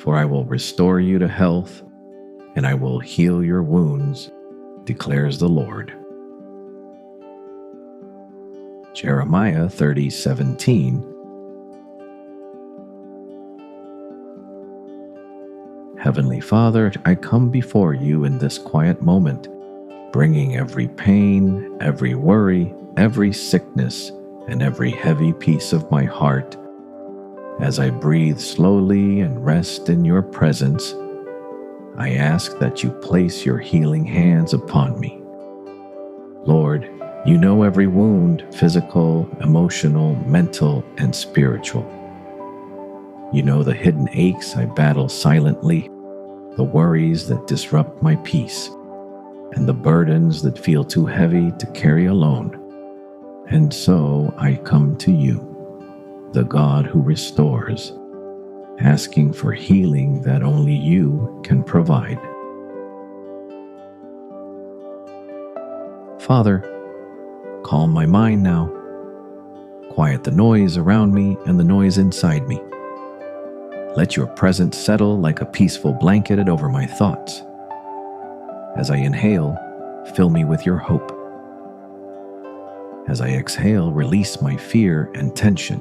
For I will restore you to health, and I will heal your wounds, declares the Lord. Jeremiah 30:17. Heavenly Father, I come before you in this quiet moment, bringing every pain, every worry, every sickness, and every heavy piece of my heart. As I breathe slowly and rest in your presence, I ask that you place your healing hands upon me. Lord, you know every wound, physical, emotional, mental, and spiritual. You know the hidden aches I battle silently, the worries that disrupt my peace, and the burdens that feel too heavy to carry alone. And so I come to you, the God who restores, asking for healing that only you can provide. Father, calm my mind now. Quiet the noise around me and the noise inside me. Let your presence settle like a peaceful blanket over my thoughts. As I inhale, fill me with your hope. As I exhale, release my fear and tension.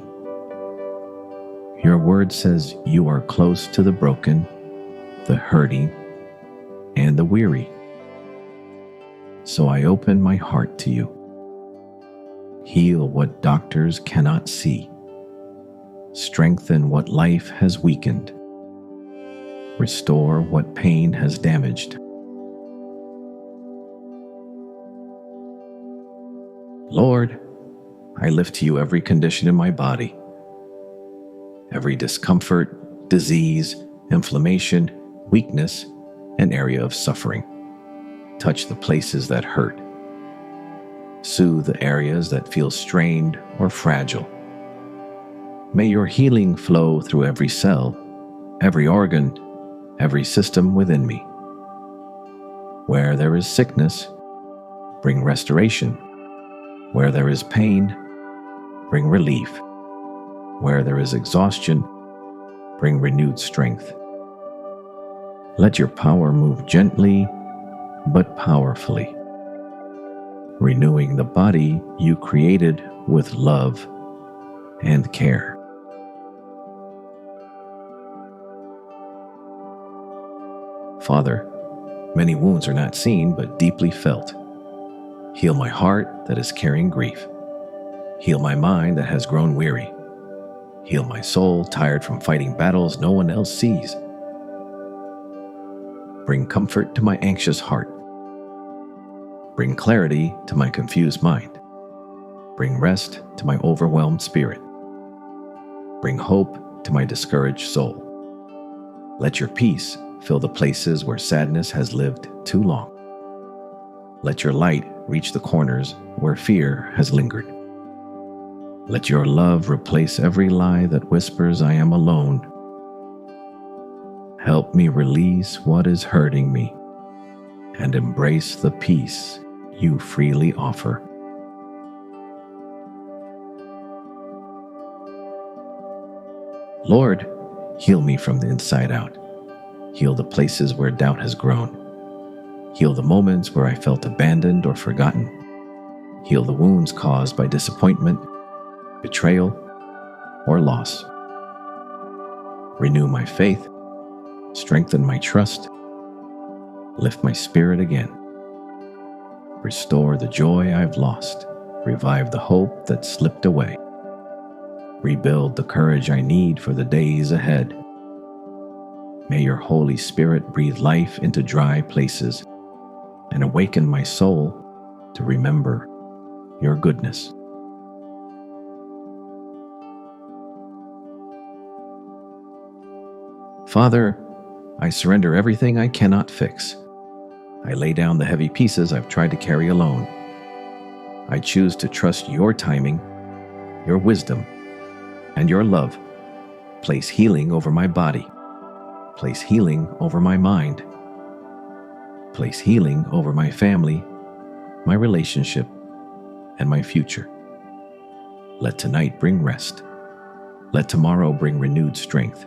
Your word says you are close to the broken, the hurting, and the weary. So I open my heart to you. Heal what doctors cannot see. Strengthen what life has weakened. Restore what pain has damaged. Lord, I lift to you every condition in my body, every discomfort, disease, inflammation, weakness, and area of suffering. Touch the places that hurt. Soothe the areas that feel strained or fragile. May your healing flow through every cell, every organ, every system within me. Where there is sickness, bring restoration. Where there is pain, bring relief. Where there is exhaustion, bring renewed strength. Let your power move gently but powerfully, renewing the body you created with love and care. Father, many wounds are not seen but deeply felt. Heal my heart that is carrying grief. Heal my mind that has grown weary. Heal my soul tired from fighting battles no one else sees. Bring comfort to my anxious heart. Bring clarity to my confused mind. Bring rest to my overwhelmed spirit. Bring hope to my discouraged soul. Let your peace fill the places where sadness has lived too long. Let your light reach the corners where fear has lingered. Let your love replace every lie that whispers I am alone. Help me release what is hurting me and embrace the peace you freely offer. Lord, heal me from the inside out. Heal the places where doubt has grown. Heal the moments where I felt abandoned or forgotten. Heal the wounds caused by disappointment, betrayal, or loss. Renew my faith, strengthen my trust, lift my spirit again. Restore the joy I've lost, revive the hope that slipped away. Rebuild the courage I need for the days ahead. May your Holy Spirit breathe life into dry places and awaken my soul to remember your goodness. Father, I surrender everything I cannot fix. I lay down the heavy pieces I've tried to carry alone. I choose to trust your timing, your wisdom, and your love. Place healing over my body. Place healing over my mind. Place healing over my family, my relationship, and my future. Let tonight bring rest. Let tomorrow bring renewed strength.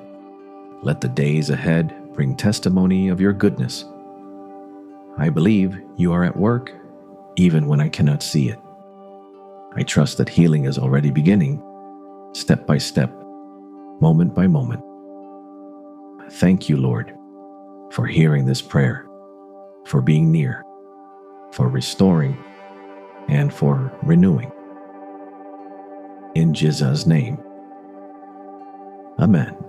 Let the days ahead bring testimony of your goodness. I believe you are at work even when I cannot see it. I trust that healing is already beginning, step by step, moment by moment. Thank you, Lord, for hearing this prayer, for being near, for restoring, and for renewing. In Jesus' name, Amen.